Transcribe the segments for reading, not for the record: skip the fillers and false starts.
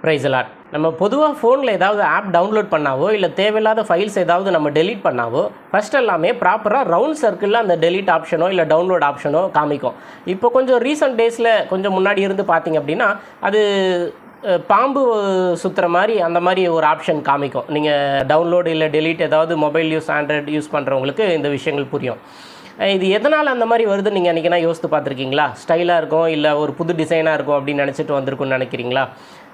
Price Lord. நம்ம பொதுவாக ஃபோனில் ஏதாவது ஆப் டவுன்லோட் பண்ணாவோ இல்லை தேவையில்லாத ஃபைல்ஸ் ஏதாவது நம்ம டெலீட் பண்ணாவோ ஃபஸ்ட் எல்லாமே ப்ராப்பராக ரவுண்ட் சர்க்கிளில் அந்த டெலீட் ஆப்ஷனோ இல்லை டவுன்லோட் ஆப்ஷனோ காமிக்கும். இப்போ கொஞ்சம் ரீசெண்ட் டேஸில் கொஞ்சம் முன்னாடி இருந்து பார்த்தீங்க அப்படின்னா அது பாம்பு சுற்றுற மாதிரி அந்த மாதிரி ஒரு ஆப்ஷன் காமிக்கும். நீங்கள் டவுன்லோடு இல்லை டெலீட் ஏதாவது மொபைல் யூஸ் ஆண்ட்ராய்டு யூஸ் பண்ணுறவங்களுக்கு இந்த விஷயங்கள் புரியும். இது எதனால் அந்த மாதிரி வருதுன்னு நீங்கள் அன்றைக்கினா யோசித்து பார்த்துருக்கீங்களா? ஸ்டைலாக இருக்கும் இல்லை ஒரு புது டிசைனாக இருக்கும் அப்படின்னு நினச்சிட்டு வந்திருக்குன்னு நினைக்கிறீங்களா?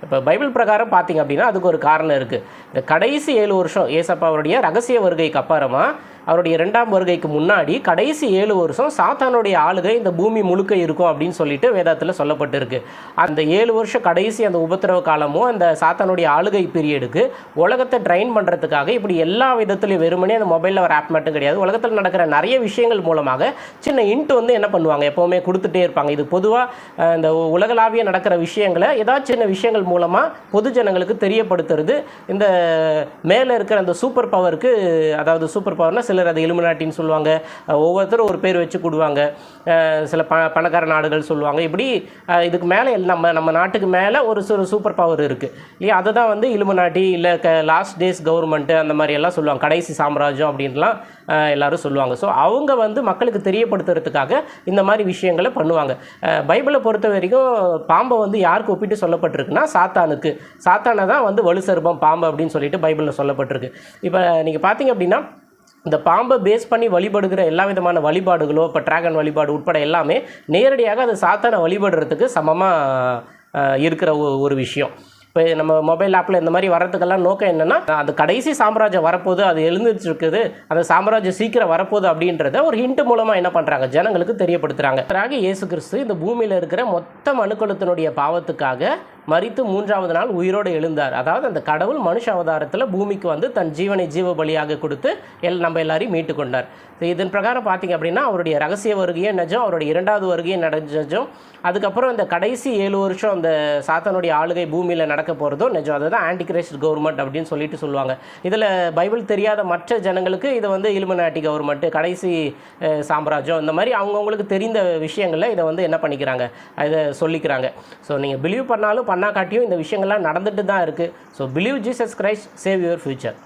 இப்போ பைபிள் பிரகாரம் பார்த்திங்க அப்படின்னா அதுக்கு ஒரு காரணம் இருக்குது. இந்த கடைசி 7 வருஷம் ஏசப்பாவுடைய ரகசிய வருகைக்கு அப்புறமா அவருடைய 2ஆம் வருகைக்கு முன்னாடி கடைசி 7 வருஷம் சாத்தானுடைய ஆளுகை இந்த பூமி முழுக்க இருக்கும் அப்படின்னு சொல்லிட்டு வேதத்தில் சொல்லப்பட்டிருக்கு. அந்த 7 வருஷம் கடைசி அந்த உபத்திரவ காலமும் அந்த சாத்தானுடைய ஆளுகை பீரியடுக்கு உலகத்தை ட்ரைன் பண்ணுறதுக்காக இப்படி எல்லா விதத்துலையும் வெறுமனே அந்த மொபைலில் ஒரு ஆப் மட்டும் கிடையாது, உலகத்தில் நடக்கிற நிறைய விஷயங்கள் மூலமாக சின்ன இன்ட் என்ன பண்ணுவாங்க, எப்போவுமே கொடுத்துட்டே இருப்பாங்க. இது பொதுவாக இந்த உலகளாவிய நடக்கிற விஷயங்களை ஏதாச்சும் சின்ன விஷயங்கள் மூலமாக பொது ஜனங்களுக்கு தெரியப்படுத்துறது இந்த மேலே இருக்கிற அந்த சூப்பர் பவருக்கு. அதாவது சூப்பர் பவர்னால் சிலர் அதை இலுமினாட்டின்னு சொல்லுவாங்க, ஒவ்வொருத்தரும் ஒரு பேர் வச்சு கொடுவாங்க, சில பணக்கார நாடுகள் சொல்லுவாங்க. இப்படி இதுக்கு மேலே நம்ம நாட்டுக்கு மேலே ஒரு சூப்பர் பவர் இருக்குது இல்லையா? அதை தான் இலுமினாட்டி இல்லை லாஸ்ட் டேஸ் கவர்மெண்ட்டு அந்த மாதிரி எல்லாம் சொல்லுவாங்க, கடைசி சாம்ராஜ்யம் அப்படின்லாம் எல்லோரும் சொல்லுவாங்க. ஸோ அவங்க மக்களுக்கு தெரியப்படுத்துறதுக்காக இந்த மாதிரி விஷயங்களை பண்ணுவாங்க. பைபிளை பொறுத்த வரைக்கும் பாம்பை யாருக்கு ஒப்பிட்டு சொல்லப்பட்டிருக்குன்னா சாத்தானை தான் வலு சர்ப்பம் பாம்பு அப்படின்னு சொல்லிட்டு பைபிளில் சொல்லப்பட்டிருக்கு. இப்போ நீங்கள் பார்த்தீங்க அப்படின்னா இந்த பாம்பை பேஸ் பண்ணி வழிபடுகிற எல்லா விதமான வழிபாடுகளோ இப்போ டிராகன் வழிபாடு உட்பட எல்லாமே நேரடியாக அது சாத்தானை வழிபடுறதுக்கு சமமாக இருக்கிற ஒரு விஷயம். இப்போ நம்ம மொபைல் ஆப்பில் இந்த மாதிரி வரதுக்கெல்லாம் நோக்கம் என்னென்னா அது கடைசி சாம்ராஜ்யம் வரப்போகுது, அது எழுந்துருக்குது, அந்த சாம்ராஜ்யம் சீக்கிரம் வரப்போகுது அப்படின்றத ஒரு ஹிண்ட் மூலமாக என்ன பண்ணுறாங்க, ஜனங்களுக்கு தெரியப்படுத்துகிறாங்க. இயேசு கிறிஸ்து இந்த பூமியில் இருக்கிற மொத்த மனுக்குலத்தினுடைய பாவத்துக்காக மரித்து 3ஆவது நாள் உயிரோடு எழுந்தார். அதாவது அந்த கடவுள் மனுஷ அவதாரத்தில் பூமிக்கு தன் ஜீவனை ஜீவ பலியாக கொடுத்து நம்ம எல்லாரையும் மீட்டு கொண்டார். இதன் பிரகாரம் பார்த்திங்க அப்படின்னா அவருடைய ரகசிய வருகையே நிஜம், அவருடைய 2ஆவது வருகையே நிஜம். அதுக்கப்புறம் இந்த கடைசி 7 வருஷம் அந்த சாத்தானுடைய ஆளுகை பூமியில் நடக்க போகிறதும் நிஜம். அதுதான் ஆன்டி கிரைஸ்ட் கவர்மெண்ட் அப்படின்னு சொல்லிட்டு சொல்லுவாங்க. இதில் பைபிள் தெரியாத மற்ற ஜனங்களுக்கு இது இலுமினாட்டி கவர்மெண்ட்டு, கடைசி சாம்ராஜ்யம், இந்த மாதிரி அவங்கவுங்களுக்கு தெரிந்த விஷயங்களில் இதை என்ன பண்ணிக்கிறாங்க, இதை சொல்லிக்கிறாங்க. ஸோ நீங்கள் பிலீவ் பண்ணாலும் பண்ணா காட்டியும் இந்த விஷயங்கள்லாம் நடந்துட்டு தான் இருக்குது. So believe Jesus Christ, save your future.